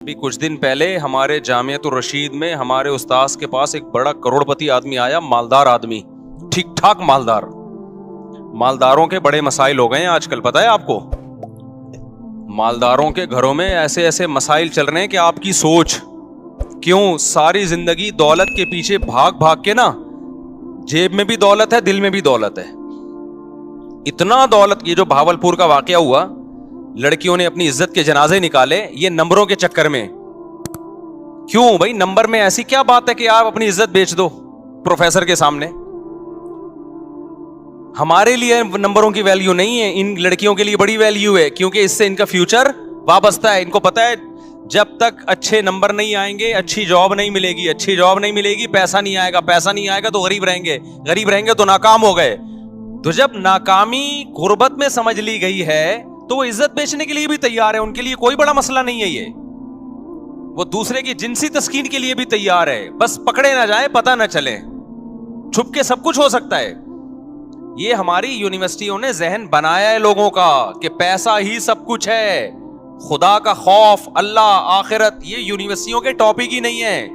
ابھی کچھ دن پہلے ہمارے جامعۃ الرشید میں ہمارے استاذ کے پاس ایک بڑا کروڑپتی آدمی آیا، مالدار آدمی، ٹھیک ٹھاک مالدار۔ مالداروں کے بڑے مسائل ہو گئے ہیں آج کل، پتہ ہے آپ کو؟ مالداروں کے گھروں میں ایسے ایسے مسائل چل رہے ہیں کہ آپ کی سوچ کیوں ساری زندگی دولت کے پیچھے بھاگ بھاگ کے نا، جیب میں بھی دولت ہے، دل میں بھی دولت ہے، اتنا دولت۔ یہ جو بھاولپور کا واقعہ ہوا، لڑکیوں نے اپنی عزت کے جنازے نکالے یہ نمبروں کے چکر میں۔ کیوں بھائی؟ نمبر میں ایسی کیا بات ہے کہ آپ اپنی عزت بیچ دو پروفیسر کے سامنے؟ ہمارے لیے نمبروں کی ویلیو نہیں ہے، ان لڑکیوں کے لیے بڑی ویلیو ہے، کیونکہ اس سے ان کا فیوچر وابستہ ہے۔ ان کو پتا ہے جب تک اچھے نمبر نہیں آئیں گے اچھی جاب نہیں ملے گی، اچھی جاب نہیں ملے گی پیسہ نہیں آئے گا، پیسہ نہیں آئے گا تو غریب رہیں گے، غریب رہیں گے تو ناکام ہو گئے۔ تو جب ناکامی غربت میں سمجھ لی گئی ہے تو وہ عزت بیچنے کے لیے بھی تیار ہے، ان کے لیے کوئی بڑا مسئلہ نہیں ہے۔ یہ وہ دوسرے کی جنسی تسکین کے لیے بھی تیار ہے، بس پکڑے نہ جائے، پتہ نہ چلے، چھپ کے سب کچھ ہو سکتا ہے۔ یہ ہماری یونیورسٹیوں نے ذہن بنایا ہے لوگوں کا کہ پیسہ ہی سب کچھ ہے، خدا کا خوف، اللہ، آخرت یہ یونیورسٹیوں کے ٹاپک ہی نہیں ہے۔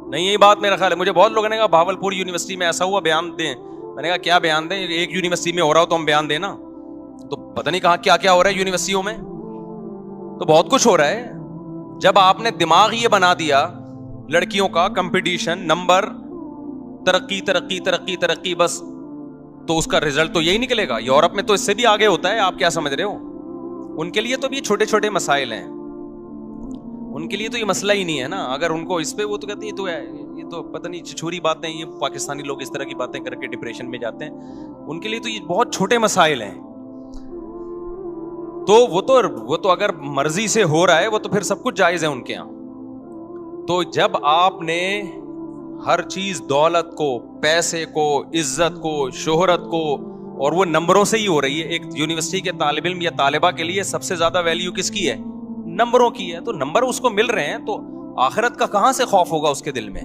نہیں، یہی بات میرا خیال ہے۔ مجھے بہت لوگوں نے کہا بھاولپور یونیورسٹی میں ایسا ہوا، بیان دیں۔ میں نے کہا کیا بیان دیں؟ ایک یونیورسٹی میں ہو رہا ہو تو ہم بیان دیں نا۔ تو پتہ نہیں کہاں کیا کیا ہو رہا ہے یونیورسٹیوں میں، تو بہت کچھ ہو رہا ہے۔ جب آپ نے دماغ یہ بنا دیا لڑکیوں کا کمپٹیشن، نمبر، ترقی ترقی ترقی ترقی، بس، تو اس کا رزلٹ تو یہی نکلے گا۔ یورپ میں تو اس سے بھی آگے ہوتا ہے، آپ کیا سمجھ رہے ہو؟ ان کے لیے تو یہ چھوٹے چھوٹے مسائل ہیں، ان کے لیے تو یہ مسئلہ ہی نہیں ہے نا۔ اگر ان کو اس پہ، وہ تو کہتے ہیں یہ تو پتہ نہیں چھچوری باتیں، یہ پاکستانی لوگ اس طرح کی باتیں کر کے ڈپریشن میں جاتے ہیں، ان کے لیے تو یہ بہت چھوٹے مسائل ہیں۔ تو وہ تو اگر مرضی سے ہو رہا ہے وہ تو پھر سب کچھ جائز ہے ان کے ہاں۔ تو جب آپ نے ہر چیز، دولت کو، پیسے کو، عزت کو، شہرت کو، اور وہ نمبروں سے ہی ہو رہی ہے۔ ایک یونیورسٹی کے طالب علم یا طالبہ کے لیے سب سے زیادہ ویلیو کس کی ہے؟ نمبروں کی ہے۔ تو نمبر اس کو مل رہے ہیں تو آخرت کا کہاں سے خوف ہوگا اس کے دل میں؟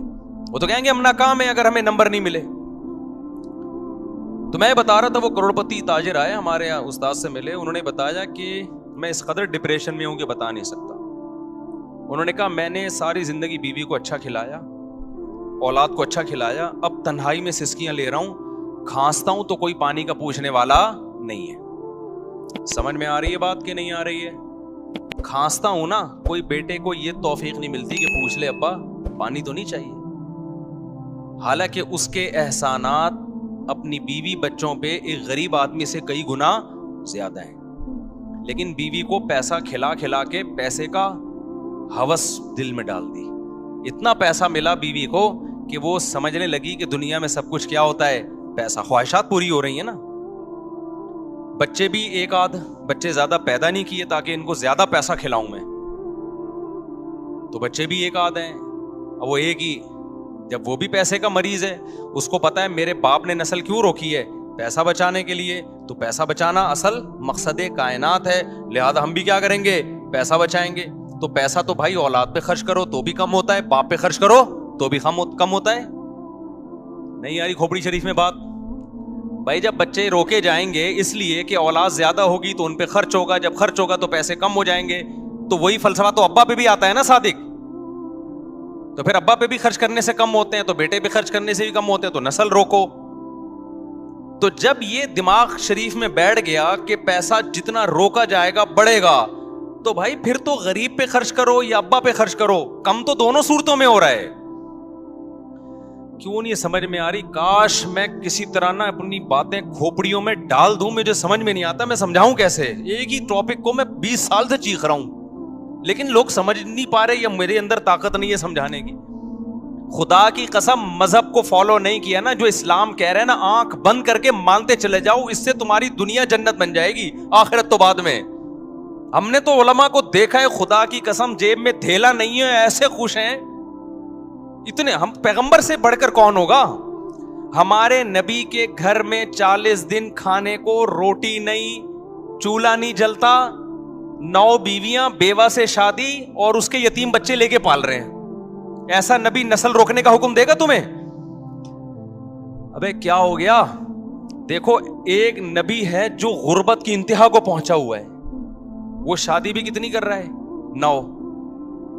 وہ تو کہیں گے ہم ناکام ہیں اگر ہمیں نمبر نہیں ملے۔ تو میں بتا رہا تھا، وہ کروڑپتی تاجر آئے ہمارے یہاں، استاد سے ملے، انہوں نے بتایا کہ میں اس قدر ڈپریشن میں ہوں کہ بتا نہیں سکتا۔ انہوں نے کہا میں نے ساری زندگی بیوی کو اچھا کھلایا، اولاد کو اچھا کھلایا، اب تنہائی میں سسکیاں لے رہا ہوں، کھانستا ہوں تو کوئی پانی کا پوچھنے والا نہیں ہے۔ سمجھ میں آ رہی ہے بات کہ نہیں آ رہی ہے؟ کھانستا ہوں نا، کوئی بیٹے کو یہ توفیق نہیں ملتی کہ پوچھ لے ابا پانی تو نہیں چاہیے، حالانکہ اس کے احسانات اپنی بیوی بچوں پہ ایک غریب آدمی سے کئی گنا زیادہ ہیں۔ لیکن بیوی کو پیسہ کھلا کھلا کے پیسے کا ہوس دل میں ڈال دی، اتنا پیسہ ملا بیوی کو کہ وہ سمجھنے لگی کہ دنیا میں سب کچھ کیا ہوتا ہے؟ پیسہ۔ خواہشات پوری ہو رہی ہیں نا۔ بچے بھی ایک آدھ بچے زیادہ پیدا نہیں کیے تاکہ ان کو زیادہ پیسہ کھلاؤں میں، تو بچے بھی ایک آدھ ہیں، اب وہ ایک ہی، جب وہ بھی پیسے کا مریض ہے، اس کو پتا ہے میرے باپ نے نسل کیوں روکی ہے؟ پیسہ بچانے کے لیے۔ تو پیسہ بچانا اصل مقصد کائنات ہے، لہذا ہم بھی کیا کریں گے؟ پیسہ بچائیں گے۔ تو پیسہ تو بھائی اولاد پہ خرچ کرو تو بھی کم ہوتا ہے، باپ پہ خرچ کرو تو بھی کم ہوتا ہے۔ نہیں یاری کھوپڑی شریف میں بات؟ بھائی جب بچے روکے جائیں گے اس لیے کہ اولاد زیادہ ہوگی تو ان پہ خرچ ہوگا، جب خرچ ہوگا تو پیسے کم ہو جائیں گے، تو وہی فلسفہ تو ابا پہ بھی آتا ہے نا صادق۔ تو پھر ابا پہ بھی خرچ کرنے سے کم ہوتے ہیں تو بیٹے پہ خرچ کرنے سے بھی کم ہوتے ہیں، تو نسل روکو۔ تو جب یہ دماغ شریف میں بیٹھ گیا کہ پیسہ جتنا روکا جائے گا بڑھے گا، تو بھائی پھر تو غریب پہ خرچ کرو یا ابا پہ خرچ کرو، کم تو دونوں صورتوں میں ہو رہا ہے۔ کیوں نہیں سمجھ میں آ رہی؟ کاش میں کسی طرح نہ اپنی باتیں کھوپڑیوں میں ڈال دوں، مجھے سمجھ میں نہیں آتا میں سمجھاؤں کیسے۔ ایک ہی ٹاپک کو میں 20 سال سے چیخ رہا ہوں، لیکن لوگ سمجھ نہیں پا رہے یا میرے اندر طاقت نہیں ہے سمجھانے کی۔ خدا کی قسم مذہب کو فالو نہیں کیا نا، جو اسلام کہہ رہے ہیں نا آنکھ بند کر کے مانتے چلے جاؤ، اس سے تمہاری دنیا جنت بن جائے گی، آخرت تو بعد میں۔ ہم نے تو علماء کو دیکھا ہے، خدا کی قسم جیب میں تھیلا نہیں ہے، ایسے خوش ہیں اتنے۔ ہم پیغمبر سے بڑھ کر کون ہوگا؟ ہمارے نبی کے گھر میں 40 دن کھانے کو روٹی نہیں، چولہا نہیں جلتا، 9 بیویاں، بیوہ سے شادی، اور اس کے یتیم بچے لے کے پال رہے ہیں۔ ایسا نبی نسل روکنے کا حکم دے گا تمہیں؟ ابے کیا ہو گیا؟ دیکھو ایک نبی ہے جو غربت کی انتہا کو پہنچا ہوا ہے، وہ شادی بھی کتنی کر رہا ہے؟ 9۔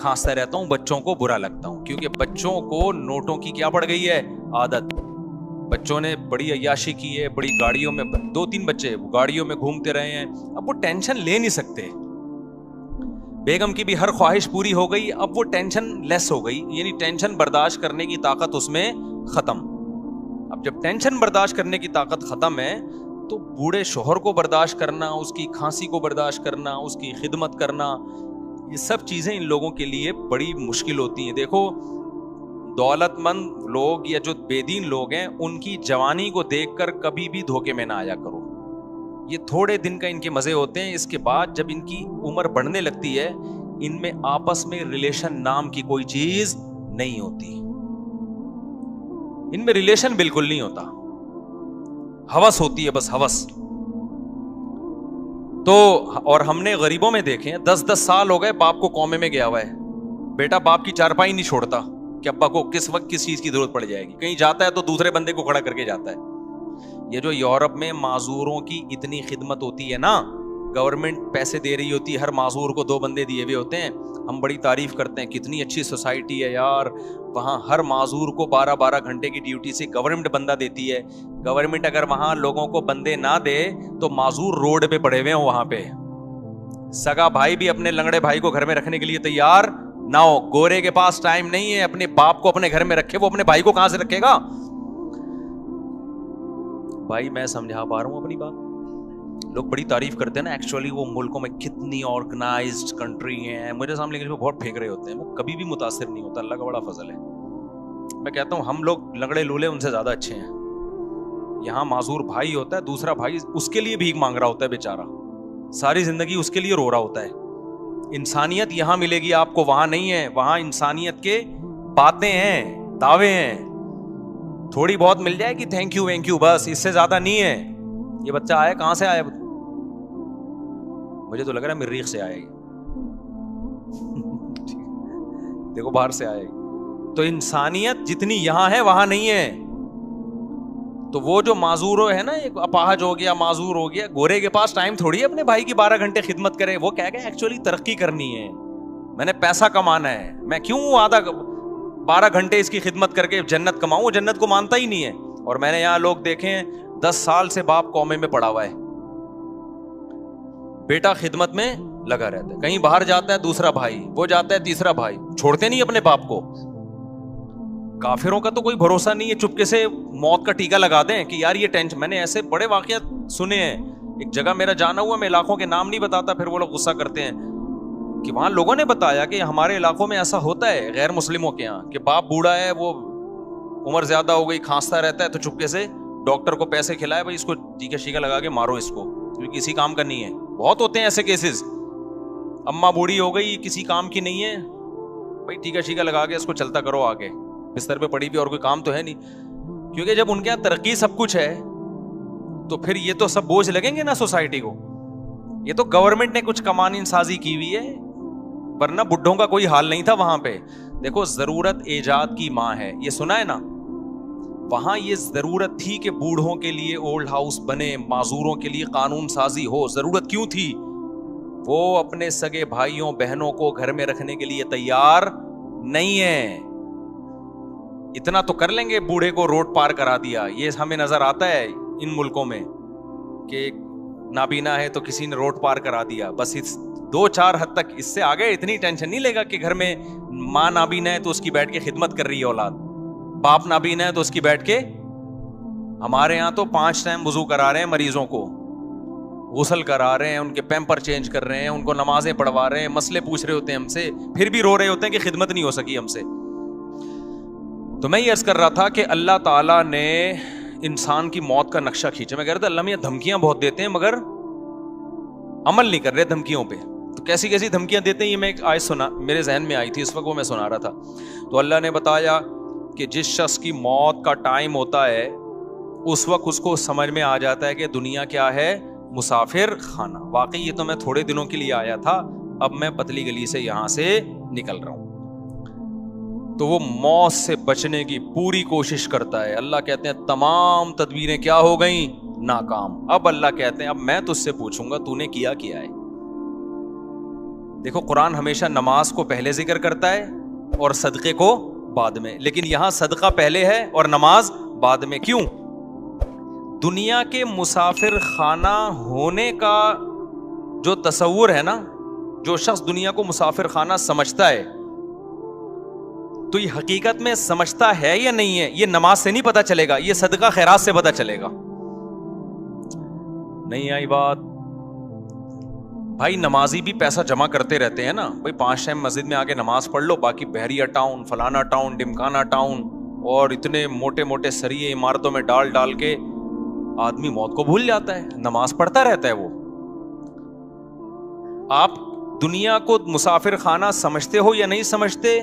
کھانستا رہتا ہوں, بچوں کو برا لگتا ہوں, کیونکہ بچوں کو نوٹوں کی کیا پڑ گئی ہے, عادت. بچوں نے بڑی عیاشی کی ہے, بڑی گاڑیوں میں, 2-3 بچے گاڑیوں میں گھومتے رہے ہیں, اب وہ ٹینشن لے نہیں سکتے. بیگم کی بھی ہر خواہش پوری ہو گئی, اب وہ ٹینشن لیس ہو گئی, یعنی ٹینشن برداشت کرنے کی طاقت اس میں ختم. اب جب ٹینشن برداشت کرنے کی طاقت ختم ہے تو بوڑھے شوہر کو برداشت کرنا, اس کی کھانسی کو برداشت کرنا, اس کی خدمت کرنا, یہ سب چیزیں ان لوگوں کے لیے بڑی مشکل ہوتی ہیں. دیکھو دولت مند لوگ یا جو بے دین لوگ ہیں, ان کی جوانی کو دیکھ کر کبھی بھی دھوکے میں نہ آیا کرو. یہ تھوڑے دن کا ان کے مزے ہوتے ہیں, اس کے بعد جب ان کی عمر بڑھنے لگتی ہے, ان میں آپس میں ریلیشن نام کی کوئی چیز نہیں ہوتی. ان میں ریلیشن بالکل نہیں ہوتا, ہوس ہوتی ہے, بس ہوس. تو اور ہم نے غریبوں میں دیکھے 10-10 سال ہو گئے باپ کو کومے میں گیا ہوا ہے, بیٹا باپ کی چارپائی نہیں چھوڑتا کہ ابا کو کس وقت کس چیز کی ضرورت پڑ جائے گی. کہیں جاتا ہے تو دوسرے بندے کو کھڑا کر کے جاتا ہے. یہ جو یورپ میں معذوروں کی اتنی خدمت ہوتی ہے نا, گورنمنٹ پیسے دے رہی ہوتی ہے, ہر معذور کو 2 بندے دیے ہوئے ہوتے ہیں. ہم بڑی تعریف کرتے ہیں کتنی اچھی سوسائٹی ہے یار, وہاں ہر معذور کو 12 گھنٹے کی ڈیوٹی سے گورنمنٹ بندہ دیتی ہے. گورنمنٹ اگر وہاں لوگوں کو بندے نہ دے تو معذور روڈ پہ پڑے ہوئے ہوں وہاں پہ. سگا بھائی بھی اپنے لنگڑے بھائی کو گھر میں رکھنے کے لیے تیار نہ ہو. گورے کے پاس ٹائم نہیں ہے اپنے باپ کو اپنے گھر میں رکھے, وہ اپنے بھائی کو کہاں سے رکھے گا. بھائی میں سمجھا پا رہا ہوں اپنی بات. لوگ بڑی تعریف کرتے ہیں نا, ایکچولی وہ ملکوں میں کتنی آرگنائزڈ کنٹری ہیں, مجھے سامنے کے لیے بہت پھینک رہے ہوتے ہیں, وہ کبھی بھی متاثر نہیں ہوتا. اللہ کا بڑا فضل ہے. میں کہتا ہوں ہم لوگ لنگڑے لولے ان سے زیادہ اچھے ہیں. یہاں معذور بھائی ہوتا ہے, دوسرا بھائی اس کے لیے بھیک مانگ رہا ہوتا ہے بیچارہ, ساری زندگی اس کے لیے رو رہا ہوتا ہے. انسانیت یہاں ملے گی آپ کو, وہاں نہیں ہے. وہاں انسانیت کے باتیں ہیں, دعوے ہیں, تھوڑی بہت مل جائے گی تھینک یو وینک یو, بس اس سے زیادہ نہیں ہے. یہ بچہ آیا کہاں سے آیا, مجھے تو لگ رہا ہے مریخ سے آئے گی, دیکھو باہر سے آئے گی. تو انسانیت جتنی یہاں ہے وہاں نہیں ہے. تو وہ جو معذور ہے نا, ایک اپاہج ہو گیا, معذور ہو گیا, گورے کے پاس ٹائم تھوڑی ہے اپنے بھائی کی 12 گھنٹے خدمت کرے. وہ کہہ گئے ایکچولی ترقی کرنی ہے, میں نے پیسہ کمانا ہے, میں کیوں آدھا 12 گھنٹے اس کی خدمت کر کے جنت کماؤں. وہ جنت کو مانتا ہی نہیں ہے. اور میں نے یہاں لوگ دیکھے ہیں 10 سال سے باپ کومے میں پڑا ہوا ہے, بیٹا خدمت میں لگا رہتا ہے. کہیں باہر جاتا ہے دوسرا بھائی, وہ جاتا ہے تیسرا بھائی, چھوڑتے نہیں اپنے باپ کو. کافروں کا تو کوئی بھروسہ نہیں ہے, چپکے سے موت کا ٹیکا لگا دیں کہ یار یہ ٹینشن. میں نے ایسے بڑے واقعات سنے ہیں. ایک جگہ میرا جانا ہوا, میں علاقوں کے نام نہیں بتاتا, پھر وہ لوگ غصہ کرتے ہیں, کہ وہاں لوگوں نے بتایا کہ ہمارے علاقوں میں ایسا ہوتا ہے غیر مسلموں کے یہاں, کہ باپ بوڑھا ہے, وہ عمر زیادہ ہو گئی, کھانستا رہتا ہے, تو چپکے سے ڈاکٹر کو پیسے کھلائے, بھائی اس کو ٹیکا شیکا لگا کے مارو اس کو, کیونکہ کسی کام کا نہیں ہے. بہت ہوتے ہیں ایسے کیسز. اماں بوڑھی ہو گئی, کسی کام کی نہیں ہے, بھائی ٹیکا شیکا لگا کے اس کو چلتا کرو آگے, بستر پہ پڑی بھی اور کوئی کام تو ہے نہیں. کیونکہ جب ان کے یہاں ترقی سب کچھ ہے تو پھر یہ تو سب بوجھ لگیں گے نا سوسائٹی کو. یہ تو گورنمنٹ نے کچھ قوانین سازی کی ہوئی ہے, ورنہ بڈھوں کا کوئی حال نہیں تھا وہاں پہ. دیکھو ضرورت ایجاد کی ماں ہے, یہ سنا ہے نا. وہاں یہ ضرورت تھی کہ بوڑھوں کے لیے اولڈ ہاؤس بنے, معذوروں کے لیے قانون سازی ہو. ضرورت کیوں تھی؟ وہ اپنے سگے بھائیوں بہنوں کو گھر میں رکھنے کے لیے تیار نہیں ہے. اتنا تو کر لیں گے, بوڑھے کو روڈ پار کرا دیا. یہ ہمیں نظر آتا ہے ان ملکوں میں کہ نابینا ہے تو کسی نے روڈ پار کرا دیا, بس 2-4 حد تک. اس سے آگے اتنی ٹینشن نہیں لے گا کہ گھر میں ماں نابینا ہے تو اس کی بیٹھ کے خدمت کر رہی ہے اولاد, باپ نابینا ہے تو اس کی بیٹھ کے. ہمارے یہاں تو 5 ٹائم وضو کرا رہے ہیں مریضوں کو, غسل کرا رہے ہیں, ان کے پیمپر چینج کر رہے ہیں, ان کو نمازیں پڑھوا رہے ہیں, مسئلے پوچھ رہے ہوتے ہیں ہم سے, پھر بھی رو رہے ہوتے ہیں کہ خدمت نہیں ہو سکی ہم سے. تو میں یہ عرض کر رہا تھا کہ اللہ تعالیٰ نے انسان کی موت کا نقشہ کھینچا. میں کہہ رہا تھا اللہ میاں دھمکیاں بہت دیتے ہیں مگر عمل نہیں کر رہے دھمکیوں پہ. تو کیسی کیسی دھمکیاں دیتے ہیں, یہ میں ایک آیت سنا, میرے ذہن میں آئی تھی اس وقت, وہ میں سنا رہا تھا. تو اللہ نے بتایا کہ جس شخص کی موت کا ٹائم ہوتا ہے اس وقت اس کو سمجھ میں آ جاتا ہے کہ دنیا کیا ہے, مسافر خانہ. واقعی یہ تو میں تھوڑے دنوں کے لیے آیا تھا, اب میں پتلی گلی سے یہاں سے نکل رہا ہوں. تو وہ موت سے بچنے کی پوری کوشش کرتا ہے. اللہ کہتے ہیں تمام تدبیریں کیا ہو گئیں, ناکام. اب اللہ کہتے ہیں اب میں تجھ سے پوچھوں گا تو نے کیا ہے. دیکھو قرآن ہمیشہ نماز کو پہلے ذکر کرتا ہے اور صدقے کو بعد میں، لیکن یہاں صدقہ پہلے ہے اور نماز بعد میں. کیوں؟ دنیا کے مسافر خانہ ہونے کا جو تصور ہے نا، جو شخص دنیا کو مسافر خانہ سمجھتا ہے تو یہ حقیقت میں سمجھتا ہے یا نہیں ہے، یہ نماز سے نہیں پتا چلے گا، یہ صدقہ خیرات سے پتا چلے گا. نہیں آئی بات؟ بھائی نمازی بھی پیسہ جمع کرتے رہتے ہیں نا، بھائی 5 ٹائم مسجد میں آ کے نماز پڑھ لو، باقی بحریہ ٹاؤن، فلانا ٹاؤن، ڈمکانا ٹاؤن اور اتنے موٹے موٹے سریے عمارتوں میں ڈال کے آدمی موت کو بھول جاتا ہے، نماز پڑھتا رہتا ہے وہ. آپ دنیا کو مسافر خانہ سمجھتے ہو یا نہیں سمجھتے،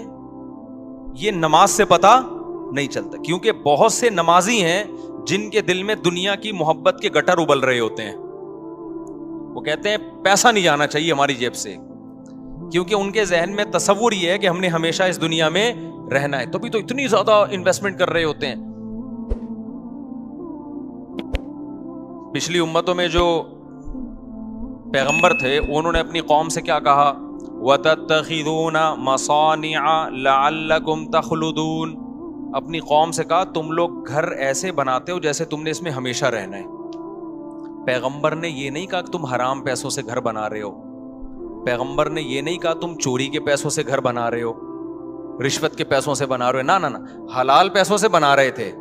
یہ نماز سے پتا نہیں چلتا. کیونکہ بہت سے نمازی ہیں جن کے دل میں دنیا کی محبت کے گٹر ابل رہے ہوتے ہیں. وہ کہتے ہیں پیسہ نہیں جانا چاہیے ہماری جیب سے، کیونکہ ان کے ذہن میں تصور یہ ہے کہ ہم نے ہمیشہ اس دنیا میں رہنا ہے، تبھی تو اتنی زیادہ انویسٹمنٹ کر رہے ہوتے ہیں. پچھلی امتوں میں جو پیغمبر تھے انہوں نے اپنی قوم سے کیا کہا؟ وَتَتَّخِذُونَ مَصَانِعَ لَعَلَّكُمْ تَخْلُدُونَ. اپنی قوم سے کہا تم لوگ گھر ایسے بناتے ہو جیسے تم نے اس میں ہمیشہ رہنا ہے. پیغمبر نے یہ نہیں کہا کہ تم حرام پیسوں سے گھر بنا رہے ہو، پیغمبر نے یہ نہیں کہا تم چوری کے پیسوں سے گھر بنا رہے ہو، رشوت کے پیسوں سے بنا رہے ہو، نہ حلال پیسوں سے بنا رہے تھے.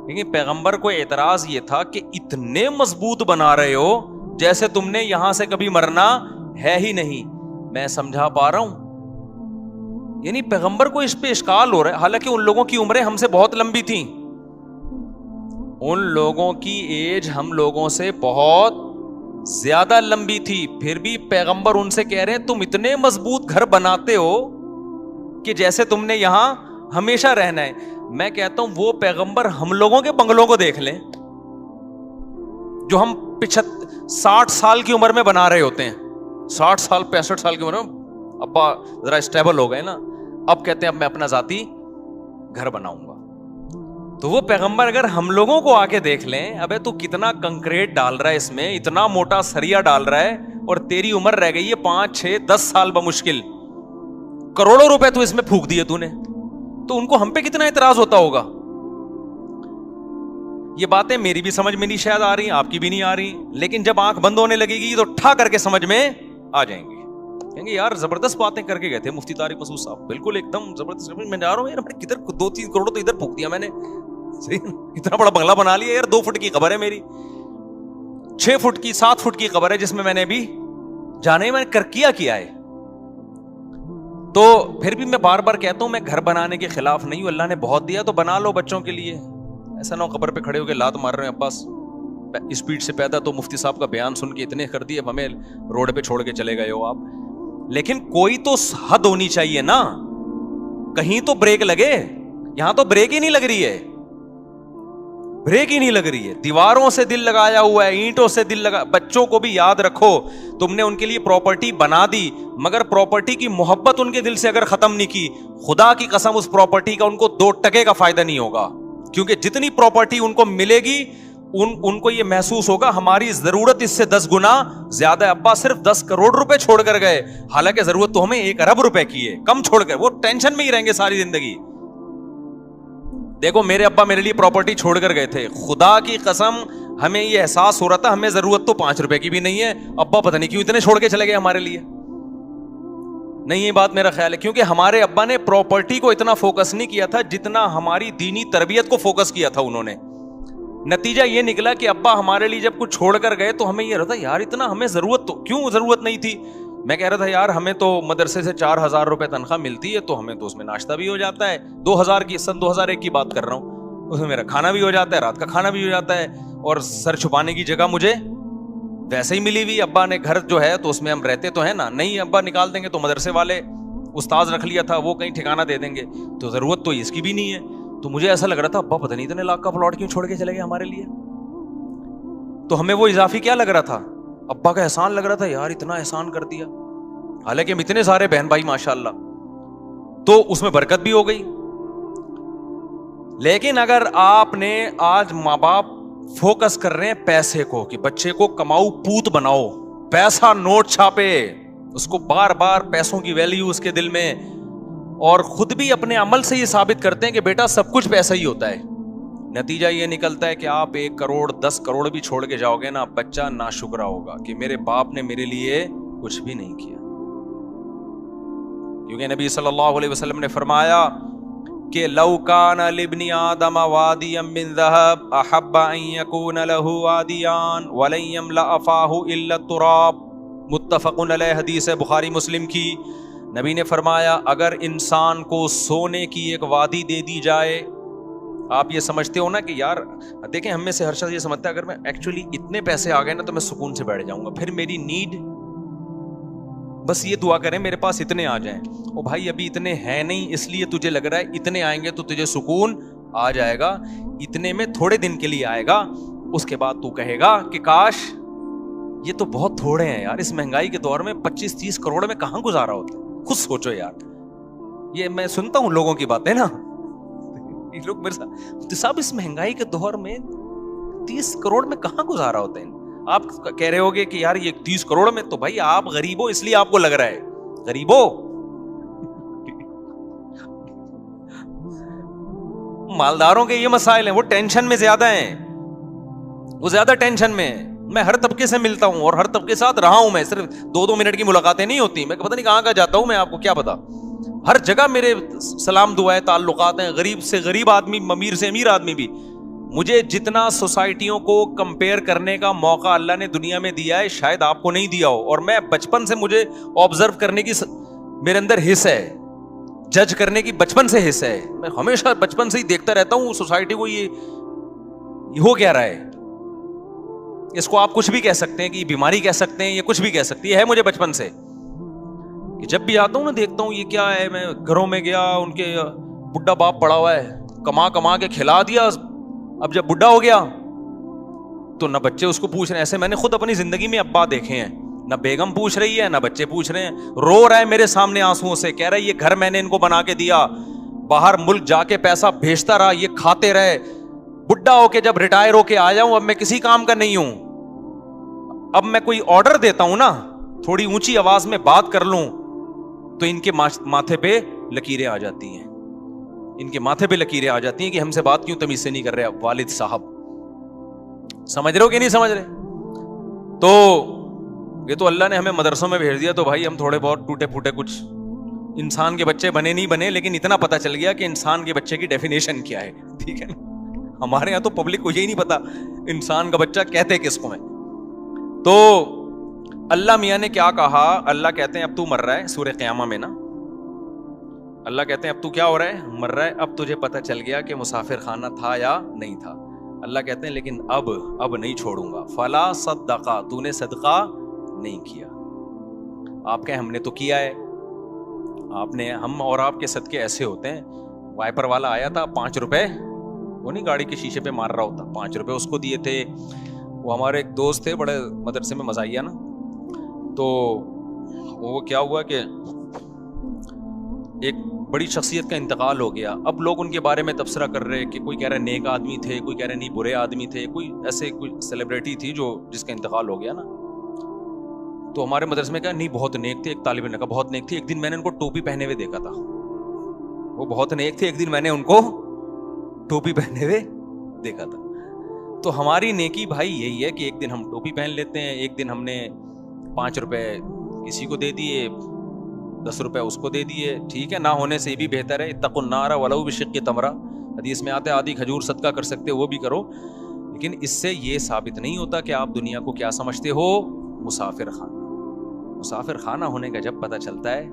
لیکن پیغمبر کو اعتراض یہ تھا کہ اتنے مضبوط بنا رہے ہو جیسے تم نے یہاں سے کبھی مرنا ہے ہی نہیں. میں سمجھا پا رہا ہوں؟ یعنی پیغمبر کو اس پہ اشکال ہو رہا ہے، حالانکہ ان لوگوں کی عمریں ہم سے بہت لمبی تھیں، ان لوگوں کی ایج ہم لوگوں سے بہت زیادہ لمبی تھی، پھر بھی پیغمبر ان سے کہہ رہے ہیں تم اتنے مضبوط گھر بناتے ہو کہ جیسے تم نے یہاں ہمیشہ رہنا ہے. میں کہتا ہوں وہ پیغمبر ہم لوگوں کے بنگلوں کو دیکھ لیں جو ہم 60 سال کی عمر میں بنا رہے ہوتے ہیں، 60 سال 65 سال کی عمر میں ابا ذرا اسٹیبل ہو گئے نا، اب کہتے ہیں اب میں اپنا ذاتی گھر بناؤں گا. تو وہ پیغمبر اگر ہم لوگوں کو آ کے دیکھ لیں، ابے تو کتنا کنکریٹ ڈال رہا ہے اس میں، اتنا موٹا سریا ڈال رہا ہے اور تیری عمر رہ گئی ہے 5 6 10 سال بمشکل، کروڑوں روپے تو اس میں پھونک دیے تو نے، تو ان کو ہم پہ کتنا اعتراض ہوتا ہوگا. یہ باتیں میری بھی سمجھ میں نہیں شاید آ رہی، آپ کی بھی نہیں آ رہی، لیکن جب آنکھ بند ہونے لگے گی تو ٹھا کر کے سمجھ میں آ جائیں گی. کہیں گے یار زبردست باتیں کر کے گئے تھے مفتی طارق مسعود صاحب، بالکل ایک دم زبردست. میں جا رہا ہوں یار، کدھر 2-3 کروڑ تو ادھر پھونک دیا میں نے، اتنا بڑا بنگلہ بنا لیا یار. 2 فٹ کی قبر ہے میری، 6 فٹ کی 7 فٹ کی قبر ہے جس میں نے ابھی جانے میں کر کیا ہے. تو پھر بھی میں بار بار کہتا ہوں میں گھر بنانے کے خلاف نہیں ہوں، اللہ نے بہت دیا تو بنا لو بچوں کے لیے. ایسا نہ ہو قبر پہ کھڑے ہو کے لات مار رہے ہیں عباس اسپیڈ سے پیدا تو مفتی صاحب کا بیان سن کے اتنے کر دیے، اب ہمیں روڈ پہ چھوڑ کے چلے گئے ہو آپ. لیکن کوئی تو حد ہونی چاہیے نا، کہیں تو بریک لگے. یہاں تو بریک ہی نہیں لگ رہی ہے، بریک ہی نہیں لگ رہی ہے. دیواروں سے دل لگایا ہوا ہے، اینٹوں سے دل لگا. بچوں کو بھی یاد رکھو تم نے ان کے لیے پراپرٹی بنا دی، مگر پراپرٹی کی محبت ان کے دل سے اگر ختم نہیں کی، خدا کی قسم اس پراپرٹی کا ان کو 2 ٹکے کا فائدہ نہیں ہوگا. کیونکہ جتنی پراپرٹی ان کو ملے گی ان کو یہ محسوس ہوگا ہماری ضرورت اس سے 10 گنا زیادہ ہے. ابا صرف 10 کروڑ روپے چھوڑ کر گئے، حالانکہ ضرورت تو ہمیں 1 ارب روپے کی ہے، کم چھوڑ کر. وہ ٹینشن میں ہی رہیں گے ساری زندگی. دیکھو میرے ابا میرے لیے پراپرٹی چھوڑ کر گئے تھے، خدا کی قسم ہمیں یہ احساس ہو رہا تھا ہمیں ضرورت تو 5 روپے کی بھی نہیں ہے، ابا پتہ نہیں کیوں اتنے چھوڑ کے چلے گئے ہمارے لیے. نہیں یہ بات میرا خیال ہے، کیونکہ ہمارے ابا نے پراپرٹی کو اتنا فوکس نہیں کیا تھا جتنا ہماری دینی تربیت کو فوکس کیا تھا انہوں نے. نتیجہ یہ نکلا کہ ابا ہمارے لیے جب کچھ چھوڑ کر گئے تو ہمیں یہ رہتا یار اتنا ہمیں ضرورت تو کیوں ضرورت نہیں تھی. میں کہہ رہا تھا یار ہمیں تو مدرسے سے 4000 روپے تنخواہ ملتی ہے تو ہمیں تو اس میں ناشتہ بھی ہو جاتا ہے، 2000 کی سن 2001 کی بات کر رہا ہوں، اس میں میرا کھانا بھی ہو جاتا ہے، رات کا کھانا بھی ہو جاتا ہے، اور سر چھپانے کی جگہ مجھے ویسے ہی ملی ہوئی. ابا نے گھر جو ہے تو اس میں ہم رہتے تو ہیں نا، نہیں ابا نکال دیں گے تو مدرسے والے استاذ رکھ لیا تھا وہ کہیں ٹھکانہ دے دیں گے، تو ضرورت تو اس کی بھی نہیں ہے. تو مجھے ایسا لگ رہا تھا ابا پتہ نہیں اتنے لاکھ کا پلاٹ کیوں چھوڑ کے چلے گئے ہمارے لیے. تو ہمیں وہ اضافی کیا لگ رہا تھا؟ ابا کا احسان لگ رہا تھا، یار اتنا احسان کر دیا، حالانکہ ہم اتنے سارے بہن بھائی ماشاءاللہ، تو اس میں برکت بھی ہو گئی. لیکن اگر آپ نے آج ماں باپ فوکس کر رہے ہیں پیسے کو کہ بچے کو کماؤ پوت بناؤ، پیسہ نوٹ چھاپے، اس کو بار بار پیسوں کی ویلیو اس کے دل میں, اور خود بھی اپنے عمل سے یہ ثابت کرتے ہیں کہ بیٹا سب کچھ پیسہ ہی ہوتا ہے. نتیجہ یہ نکلتا ہے کہ آپ 1 کروڑ 10 کروڑ بھی چھوڑ کے جاؤ گے نا, بچہ ناشکرا ہوگا کہ میرے باپ نے میرے لیے کچھ بھی نہیں کیا. کیونکہ نبی صلی اللہ علیہ وسلم نے فرمایا کہ لو کان لابن آدم وادیا من ذهب احب ان يكون له وادیان ولن يملأ فاه الا التراب. متفق علیہ, حدیث ہے بخاری مسلم کی. نبی نے فرمایا اگر انسان کو سونے کی ایک وادی دے دی جائے, آپ یہ سمجھتے ہو نا کہ یار دیکھیں ہم میں سے ہر شخص یہ سمجھتا ہے اگر میں ایکچولی اتنے پیسے آ گئے نا تو میں سکون سے بیٹھ جاؤں گا, پھر میری نیڈ بس یہ دعا کریں میرے پاس اتنے آ جائیں. او بھائی ابھی اتنے ہیں نہیں, اس لیے تجھے لگ رہا ہے اتنے آئیں گے تو تجھے سکون آ جائے گا. اتنے میں تھوڑے دن کے لیے آئے گا, اس کے بعد تو کہے گا کہ کاش یہ تو بہت تھوڑے ہیں یار, اس مہنگائی کے دور میں 25-30 کروڑ میں کہاں گزارا ہوتا ہے. خود سوچو یار, یہ میں سنتا ہوں لوگوں کی باتیں نا, یہ لوگ میرے ساتھ صاحب اس مہنگائی کے دور میں 30 کروڑ میں کہاں گزارا ہوتا ہے. آپ کہہ رہے ہوگے کہ یار یہ 30 کروڑ میں, تو بھائی آپ غریب ہو اس لیے آپ کو لگ رہا ہے غریب ہو. مالداروں کے یہ مسائل ہیں, وہ ٹینشن میں زیادہ ہیں, وہ زیادہ ٹینشن میں ہیں. میں ہر طبقے سے ملتا ہوں اور ہر طبقے کے ساتھ رہا ہوں, میں صرف 2 منٹ کی ملاقاتیں نہیں ہوتی, میں پتہ نہیں کہاں کہاں جاتا ہوں, میں آپ کو کیا پتا, ہر جگہ میرے سلام دعائیں تعلقات ہیں, غریب سے غریب آدمی, امیر سے امیر آدمی بھی. مجھے جتنا سوسائٹیوں کو کمپیئر کرنے کا موقع اللہ نے دنیا میں دیا ہے شاید آپ کو نہیں دیا ہو, اور میں بچپن سے مجھے آبزرو کرنے کی میرے اندر حص ہے, جج کرنے کی بچپن سے حص ہے. میں ہمیشہ بچپن سے ہی دیکھتا رہتا ہوں سوسائٹی کو, یہ ہو کیا رہا ہے. اس کو آپ کچھ بھی کہہ سکتے ہیں کہ یہ بیماری کہہ سکتے ہیں, یہ کچھ بھی کہہ سکتی ہے مجھے بچپن سے. کہ جب بھی آتا ہوں نا دیکھتا ہوں یہ کیا ہے, میں گھروں میں گیا ان کے بڈھا باپ پڑا ہوا ہے, کما کے کھلا دیا, اب جب بڈھا ہو گیا تو نہ بچے اس کو پوچھ رہے ہیں. ایسے میں نے خود اپنی زندگی میں ابا دیکھے ہیں, نہ بیگم پوچھ رہی ہے نہ بچے پوچھ رہے ہیں. رو رہا ہے میرے سامنے آنسوؤں سے, کہہ رہا ہے یہ گھر میں نے ان کو بنا کے دیا, باہر ملک جا کے پیسہ بھیجتا رہا, یہ کھاتے رہے, بڈھا ہو کے جب ریٹائر ہو کے آیا ہوں اب میں کسی کام کا نہیں ہوں. اب میں کوئی آرڈر دیتا ہوں نا, تھوڑی اونچی آواز میں بات کر لوں تو ان کے ماتھے پہ لکیریں آ جاتی ہیں, ان کے ماتھے پہ لکیریں آ جاتی ہیں کہ ہم سے بات کیوں تمیز سے نہیں کر رہے والد صاحب. سمجھ رہے ہو کہ نہیں سمجھ رہے؟ تو یہ تو اللہ نے ہمیں مدرسوں میں بھیج دیا, تو بھائی ہم تھوڑے بہت ٹوٹے پھوٹے کچھ انسان کے بچے بنے نہیں بنے, لیکن اتنا پتا چل گیا کہ انسان کے بچے کی ڈیفینیشن کیا ہے. ٹھیک ہے نا, ہمارے یہاں تو پبلک کو یہی نہیں پتا انسان کا بچہ کہتے کس کو ہیں. تو اللہ میاں نے کیا کہا, اللہ کہتے ہیں اب تو مر رہا ہے, سورہ قیامہ میں نا اللہ کہتے ہیں اب تو کیا ہو رہا ہے, مر رہا ہے, اب تجھے پتا چل گیا کہ مسافر خانہ تھا یا نہیں تھا. اللہ کہتے ہیں لیکن اب نہیں چھوڑوں گا. فلا صدقہ, تو نے صدقہ نہیں کیا. آپ کہیں ہم نے تو کیا ہے, آپ نے, ہم اور آپ کے صدقے ایسے ہوتے ہیں, وائپر والا آیا تھا 5 روپے, وہ نہیں گاڑی کے شیشے پہ مار رہا ہوتا, 5 روپے اس کو دیے تھے. وہ ہمارے ایک دوست تھے بڑے مدرسے میں مزاحیہ نا, تو وہ کیا ہوا کہ ایک بڑی شخصیت کا انتقال ہو گیا. اب لوگ ان کے بارے میں تبصرہ کر رہے کہ کوئی کہہ رہا ہے نیک آدمی تھے, کوئی کہہ رہا ہے نہیں برے آدمی تھے, کوئی ایسے کوئی سیلیبریٹی تھی جس کا انتقال ہو گیا نا. تو ہمارے مدرسے میں کہا نہیں بہت نیک تھے, ایک طالب علم نے کہا بہت نیک تھی. ایک دن میں نے ان کو ٹوپی پہنے ہوئے دیکھا تھا, وہ بہت نیک تھے, ایک دن میں نے ان کو ٹوپی پہنے ہوئے دیکھا تھا. تو ہماری نیکی بھائی یہی ہے کہ ایک دن ہم ٹوپی پہن لیتے ہیں, ایک دن ہم نے 5 روپے کسی کو دے دیے, 10 روپے اس کو دے دیے, ٹھیک ہے, نہ ہونے سے یہ بھی بہتر ہے. اتقوا النار ولو بشق تمرہ, حدیث میں آتا ہے آدھی کھجور صدقہ کر سکتے وہ بھی کرو. لیکن اس سے یہ ثابت نہیں ہوتا کہ آپ دنیا کو کیا سمجھتے ہو, مسافر خانہ. مسافر خانہ ہونے کا جب پتہ چلتا ہے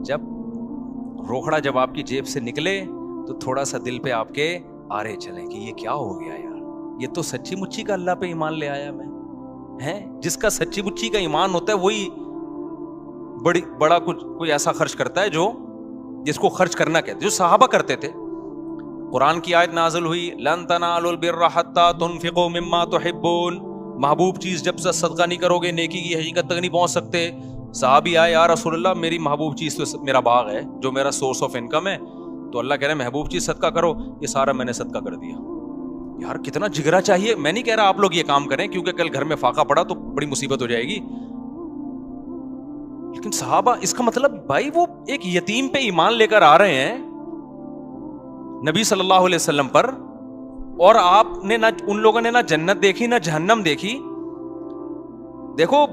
جب روکھڑا جب آپ کی جیب سے نکلے تو تھوڑا سا دل پہ آپ کے آرے چلیں کہ یہ کیا ہو گیا یار, یہ تو سچی مچی کا اللہ پہ ایمان لے آیا میں ہے. جس کا سچی مچی کا ایمان ہوتا ہے وہی بڑا کچھ کوئی ایسا خرچ کرتا ہے جو جس کو خرچ کرنا کہتے, جو صحابہ کرتے تھے. قرآن کی آیت نازل ہوئی لن تنالوا البر حتى تنفقوا مما تحبون, محبوب چیز جب سے صدقہ نہیں کرو گے نیکی کی حقیقت تک نہیں پہنچ سکتے. صحابی آئے یا رسول اللہ میری محبوب چیز تو میرا باغ ہے جو میرا سورس آف انکم ہے, تو اللہ کہہ رہے ہیں محبوب چیز صدقہ کرو. یہ سارا میں نے صدقہ کر دیا. یار کتنا جگرا چاہیے. میں نہیں کہہ رہا آپ لوگ یہ کام کریں کیونکہ کل گھر میں فاقہ پڑا تو بڑی مصیبت ہو جائے گی. لیکن صحابہ, اس کا مطلب بھائی وہ ایک یتیم پہ ایمان لے کر آ رہے ہیں نبی صلی اللہ علیہ وسلم پر, اور آپ نے نہ, ان لوگوں نے نہ جنت دیکھی نہ جہنم دیکھی. دیکھو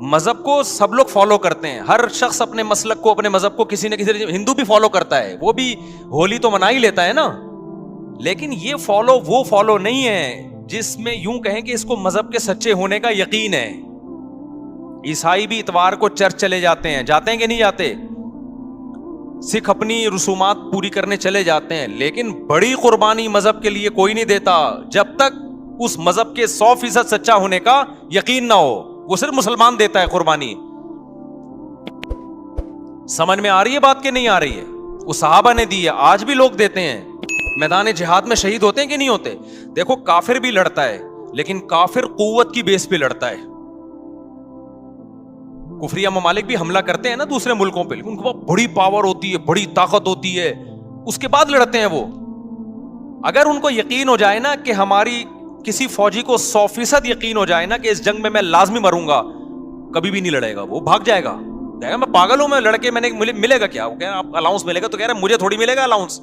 مذہب کو سب لوگ فالو کرتے ہیں, ہر شخص اپنے مسلک کو, اپنے مذہب کو کسی نہ کسی, ہندو بھی فالو کرتا ہے, وہ بھی ہولی تو منا ہی لیتا ہے نا, لیکن یہ فالو وہ فالو نہیں ہے جس میں یوں کہیں کہ اس کو مذہب کے سچے ہونے کا یقین ہے. عیسائی بھی اتوار کو چرچ چلے جاتے ہیں کہ نہیں جاتے, سکھ اپنی رسومات پوری کرنے چلے جاتے ہیں, لیکن بڑی قربانی مذہب کے لیے کوئی نہیں دیتا جب تک اس مذہب کے 100% سچا ہونے کا یقین نہ ہو. وہ صرف مسلمان دیتا ہے قربانی. سمجھ میں آ رہی ہے بات کہ نہیں آ رہی ہے؟ وہ صحابہ نے دی ہے, آج بھی لوگ دیتے ہیں. میدان جہاد میں شہید ہوتے ہیں کہ نہیں ہوتے؟ دیکھو کافر بھی لڑتا ہے, لیکن کافر قوت کی بیس پہ لڑتا ہے. کفریہ ممالک بھی حملہ کرتے ہیں نا دوسرے ملکوں پہ, لیکن ان کے پاس بڑی پاور ہوتی ہے, بڑی طاقت ہوتی ہے, اس کے بعد لڑتے ہیں وہ. اگر ان کو یقین ہو جائے نا کہ ہماری کسی فوجی کو 100% یقین ہو جائے نا کہ اس جنگ میں لازمی مروں گا, کبھی بھی نہیں لڑے گا, وہ بھاگ جائے گا. میں پاگل ہوں, میں لڑکے میں نے ملے گا کیا, وہ کہہ رہا آپ الاؤنس ملے گا, تو کہہ رہا مجھے تھوڑی ملے گا الاؤنس.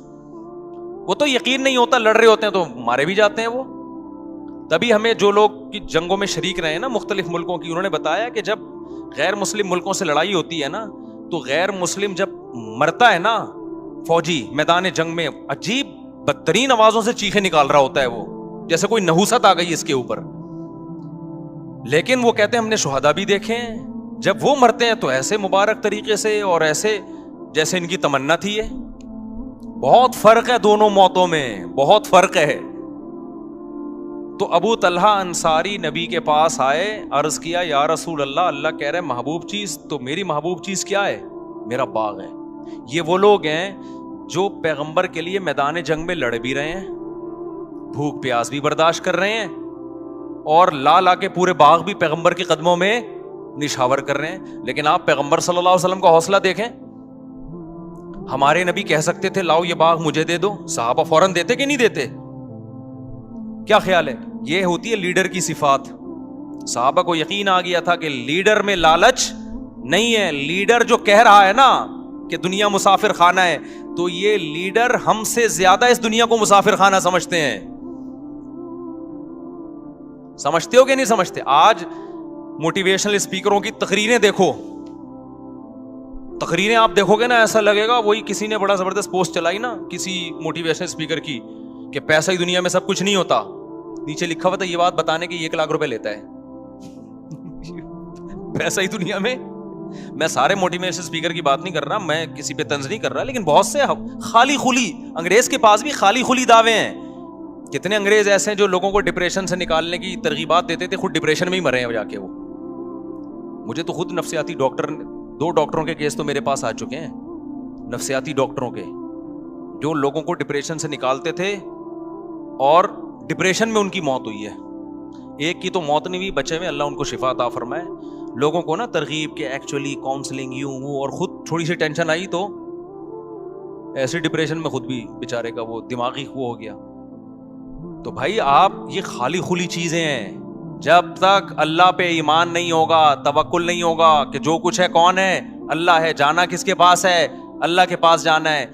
وہ تو یقین نہیں ہوتا, لڑ رہے ہوتے ہیں تو مارے بھی جاتے ہیں وہ. تبھی ہمیں جو لوگ کی جنگوں میں شریک رہے ہیں نا مختلف ملکوں کی, انہوں نے بتایا کہ جب غیر مسلم ملکوں سے لڑائی ہوتی ہے نا, تو غیر مسلم جب مرتا ہے نا فوجی میدان جنگ میں, عجیب بدترین آوازوں سے چیخیں نکال رہا ہوتا ہے وہ, جیسے کوئی نحوست آ گئی اس کے اوپر. لیکن وہ کہتے ہیں ہم نے شہداء بھی دیکھے ہیں, جب وہ مرتے ہیں تو ایسے مبارک طریقے سے اور ایسے جیسے ان کی تمنا تھی. ہے بہت فرق ہے دونوں موتوں میں, بہت فرق ہے. تو ابو طلحہ انصاری نبی کے پاس آئے, عرض کیا یا رسول اللہ, اللہ کہہ رہے محبوب چیز, تو میری محبوب چیز کیا ہے؟ میرا باغ ہے. یہ وہ لوگ ہیں جو پیغمبر کے لیے میدان جنگ میں لڑ بھی رہے ہیں, بھوک پیاس بھی برداشت کر رہے ہیں, اور لا کے پورے باغ بھی پیغمبر کے قدموں میں نشاور کر رہے ہیں. لیکن آپ پیغمبر صلی اللہ علیہ وسلم کا حوصلہ دیکھیں, ہمارے نبی کہہ سکتے تھے لاؤ یہ باغ مجھے دے دو, صحابہ فوراً دیتے کہ نہیں دیتے؟ کیا خیال ہے؟ یہ ہوتی ہے لیڈر کی صفات. صحابہ کو یقین آ گیا تھا کہ لیڈر میں لالچ نہیں ہے. لیڈر جو کہہ رہا ہے نا کہ دنیا مسافر خانہ ہے, تو یہ لیڈر ہم سے زیادہ اس دنیا کو مسافر خانہ سمجھتے ہیں. سمجھتے ہو کہ نہیں سمجھتے؟ آج موٹیویشنل اسپیکروں کی تقریریں دیکھو, تقریریں آپ دیکھو گے نا, ایسا لگے گا وہی کسی نے بڑا زبردست پوسٹ چلائی نا کسی موٹیویشنل اسپیکر کی کہ پیسہ ہی دنیا میں سب کچھ نہیں ہوتا, نیچے لکھا ہوا تھا یہ بات بتانے کے 1 لاکھ روپے لیتا ہے. پیسہ ہی دنیا میں. میں سارے موٹیویشنل اسپیکر کی بات نہیں کر رہا, میں کسی پہ طنز نہیں کر رہا, لیکن بہت سے خالی خلی, انگریز کے پاس بھی خالی خلی دعوے ہیں. کتنے انگریز ایسے ہیں جو لوگوں کو ڈپریشن سے نکالنے کی ترغیبات دیتے تھے, خود ڈپریشن میں ہی مرے ہیں جا کے وہ. مجھے تو خود نفسیاتی ڈاکٹر, 2 ڈاکٹروں کے کیس تو میرے پاس آ چکے ہیں, نفسیاتی ڈاکٹروں کے, جو لوگوں کو ڈپریشن سے نکالتے تھے اور ڈپریشن میں ان کی موت ہوئی ہے. ایک کی تو موت نہیں ہوئی, بچے میں, اللہ ان کو شفا عطا فرمائے. لوگوں کو نا ترغیب کہ ایکچولی کاؤنسلنگ یوں وہ, اور خود تھوڑی سی ٹینشن آئی تو ایسے ڈپریشن میں خود بھی بیچارے کا وہ دماغی وہ ہو گیا. تو بھائی آپ یہ خالی خلی چیزیں ہیں, جب تک اللہ پہ ایمان نہیں ہوگا, توکل نہیں ہوگا کہ جو کچھ ہے کون ہے؟ اللہ ہے. جانا کس کے پاس ہے؟ اللہ کے پاس جانا ہے.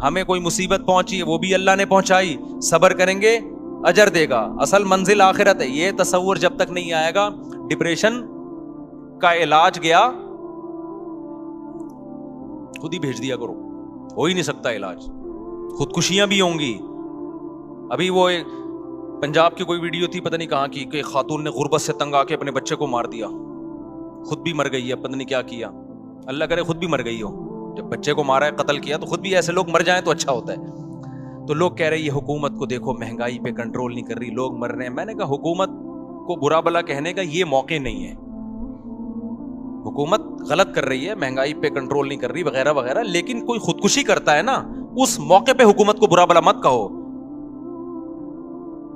ہمیں کوئی مصیبت پہنچی ہے وہ بھی اللہ نے پہنچائی, صبر کریں گے اجر دے گا, اصل منزل آخرت ہے. یہ تصور جب تک نہیں آئے گا, ڈپریشن کا علاج گیا خود ہی بھیج دیا کرو, ہو ہی نہیں سکتا علاج. خودکشیاں بھی ہوں گی. ابھی وہ پنجاب کی کوئی ویڈیو تھی, پتہ نہیں کہاں کی, کہ خاتون نے غربت سے تنگ آ کے اپنے بچے کو مار دیا, خود بھی مر گئی ہے, پتہ نہیں کیا کیا, اللہ کرے خود بھی مر گئی ہو. جب بچے کو مارا ہے, قتل کیا, تو خود بھی ایسے لوگ مر جائیں تو اچھا ہوتا ہے. تو لوگ کہہ رہے ہیں یہ حکومت کو دیکھو مہنگائی پہ کنٹرول نہیں کر رہی, لوگ مر رہے ہیں. میں نے کہا حکومت کو برا بلا کہنے کا یہ موقع نہیں ہے. حکومت غلط کر رہی ہے, مہنگائی پہ کنٹرول نہیں کر رہی وغیرہ وغیرہ, لیکن کوئی خودکشی کرتا ہے نا, اس موقع پہ حکومت کو برا بلا مت کہو,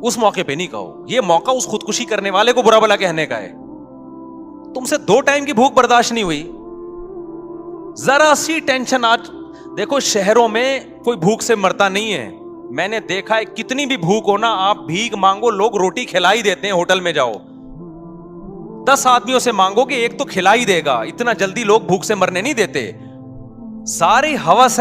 اس موقع پہ نہیں کہو. یہ موقع اس خودکشی کرنے والے کو برا بلا کہنے کا ہے. تم سے 2 ٹائم کی بھوک برداشت نہیں ہوئی, ذرا سی ٹینشن. آج دیکھو شہروں میں کوئی بھوک سے مرتا نہیں ہے. میں نے دیکھا ہے کتنی بھی بھوک ہو نا, آپ بھیک مانگو, لوگ روٹی کھلا ہی دیتے ہیں. ہوٹل میں جاؤ, 10 آدمیوں سے مانگو کہ ایک تو کھلا ہی دے گا, اتنا جلدی لوگ بھوک سے مرنے نہیں دیتے. ساری ہوس